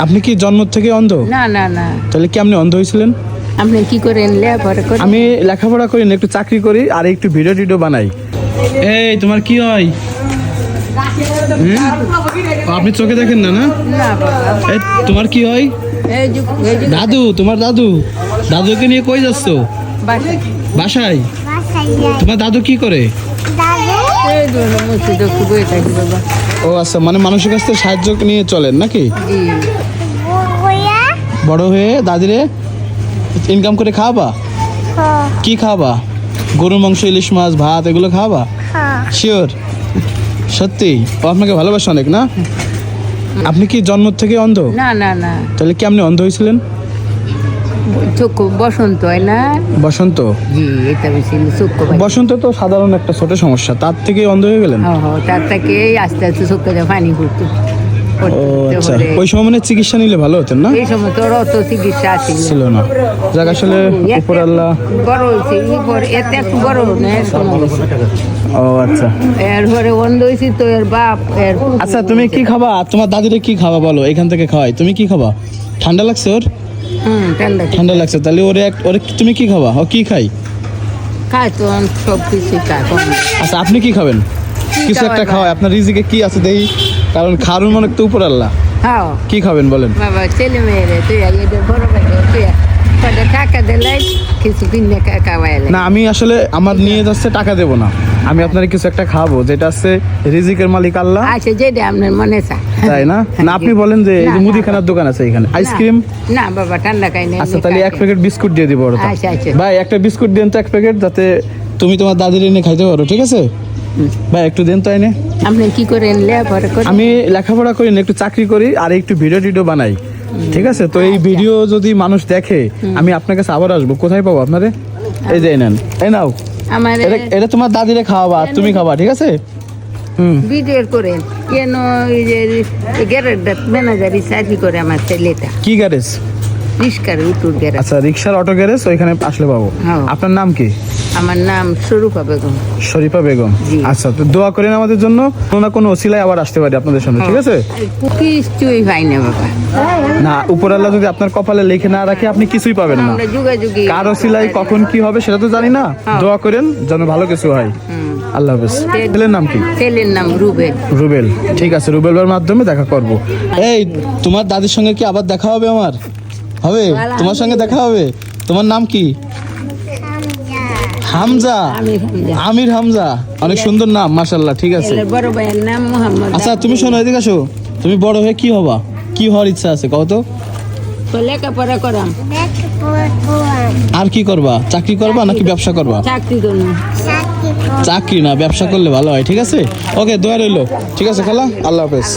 আপনি কি জন্ম থেকে অন্ধ? না না না, তাহলে কি আপনি অন্ধ হয়েছিলেন? আপনি কি করেন? লেখাপড়া করেন? আমি লেখাপড়া করি না, একটু চাকরি করি আর একটু ভিডিও টিডিও বানাই। এই তোমার কি হয়? আপনি চোখে দেখেন না? না না বাবা, এই তোমার কি হয়? এই যে দাদু, তোমার দাদু, দাদুকে নিয়ে কই যাচ্ছ? বাসায় বাসায়? বাসায় যাই। তোমার দাদু কি করে? দাদু এই ধরনের মসজিদ একটু বয়ে থাকি বাবা। ও আচ্ছা, মানে মানুষের কাছ থেকে সাহায্য নিয়ে চলেন নাকি? জি, বইয়া বড় হয়ে দাদিরে ইনকাম করে খাওয়াবা? হ কি খাওয়াবা? গরুর মাংস, ইলিশ মাছ, ভাত এগুলো খাওয়াবা? হ শিওর? সত্যি? ও আপনাকে ভালোবাসে অনেক না? আপনি কি জন্ম থেকে অন্ধ? না না না, তাহলে কি আপনি অন্ধ হয়েছিলেন? চক্ষু বসন্ত হয় না? বসন্ত? জি, এটা বেশি চক্ষু বসন্ত তো সাধারণ একটা ছোট সমস্যা, তার থেকে অন্ধ হয়ে গেলেন? তার থেকে আস্তে আস্তে চক্ষু পানি পড়তো। ও আচ্ছা, ওই সময় মানে চিকিৎসা নিলে ভালো হতেন না? এই সময় তোর অত চিকিৎসা ছিল ছিল না। যাক, আসলে উপর আল্লাহ। বড় হয়েছে এতে একটু বড় না ও আচ্ছা এরপরে অন্ধ হয়েছি তো এর বাপ এর আচ্ছা, তুমি কি খাবা? তোমার দাদিরে কি খাবা বলো, এখান থেকে খাওয়াই। তুমি কি খাবা? ঠান্ডা লাগছে ওর? ঠান্ডা ঠান্ডা লাগছে, তাহলে ওরে তুমি কি খাবা? ও কি খাই? খায় তো সব কিছু খায় কম। আচ্ছা, আপনি কি খাবেন? কিছু একটা খাওয়াই খাওয়াই, আপনার রিজিকে কি আছে দেখি, কারণ খাওয়ার মনে তো উপর আল্লাহ। খাও কি খাবেন বলেন? বাবা, ছেলে মেয়েরে তুই এদের বড় ভাই তুই কটা টাকা দিলে কিছু কিনে খাওয়াইলে না, আমি আসলে আমার নিয়ে যাচ্ছে, টাকা দেবো না, আমি আপনার কিছু একটা খাবো, যেটা আছে রিজিকের মালিক আল্লাহ। আচ্ছা, যেটা আপনার মনে চায়। তাই না? না আপনি বলেন যে এই যে না, মুদিখানার দোকান আছে এখানে, আইসক্রিম। না বাবা, ঠান্ডা খাই না। আচ্ছা, তাহলে এক প্যাকেট বিস্কুট দিয়ে দিব ওরা। আচ্ছা, আচ্ছা। ভাই, একটা বিস্কুট দেন তো, এক প্যাকেট, যাতে তুমি তোমার দাদির এনে খাইতে পারো, ঠিক আছে? ভাই, একটু দেন তো এনে। আপনি কি করেন? লেখাপড়া করেন? আমি লেখাপড়া করি না, একটু চাকরি করি আর একটু ভিডিও টিডিও বানাই, ঠিক আছে? তো এই ভিডিও যদি মানুষ দেখে, আমি আপনার কাছে আবার আসবো। কোথায় পাবো আপনারে? এই যে নেন, এই নাও। আমার এটা তোমার দাদিরে খাওয়াবা আর তুমি খাবা, ঠিক আছে? ভিডিও করেন কেন? এই যে গ্যারেজ ম্যানেজারি চাকরি করে আমার ছেলেটা, কি গ্যারেজ? রিস্কার উত্তর গ্যারেজ। আচ্ছা, রিক্সার অটো গ্যারেজ, ওইখানে আসলে পাবো। হ্যাঁ। আপনার নাম কি? আমার নাম স্বরূপা বেগম। শরীফা বেগম। জি। আচ্ছা, তো দোয়া করেন আমাদের জন্য, কোনো না কোনো ওসিলায় আবার আসতে পারি আপনাদের সামনে, ঠিক আছে? কিছুই পাই না বাবা, না, উপর আল্লাহ যদি আপনার কপালে লিখে না রাখে, আপনি কিছুই পাবেন না। আমরা যুগাযুগি কার ওসিলায় কখন কি হবে সেটা তো জানি না। দোয়া করেন যেন ভালো কিছু হয়। আল্লাহ হাফেজ। ছেলের নাম কি? ছেলের নাম রুবেল। রুবেল। ঠিক আছে, রুবেলের মাধ্যমে দেখা করব। এই, তোমার দাদির সঙ্গে কি আবার দেখা হবে আমার? হবে? তোমার সঙ্গে দেখা হবে? তোমার নাম কি? হামজা। আমির হামজা, অনেক সুন্দর নাম, মাশাআল্লাহ। ঠিক আছে। ছেলের বড় ভাইয়ের নাম মোহাম্মদ। আচ্ছা, তুমি শোনো, এদিকে আসো। তুমি বড় হয়ে কি হবা? কি হওয়ার ইচ্ছা আছে কত? তো লেখাপড়া করাম। আর কি করবা? চাকরি করবা নাকি ব্যবসা করবা? চাকরি করুন। চাকরি না, ব্যবসা করলে ভালো হয়, ঠিক আছে? ওকে, দোয়া রইলো। ঠিক আছে খালা, আল্লাহ হাফেজ।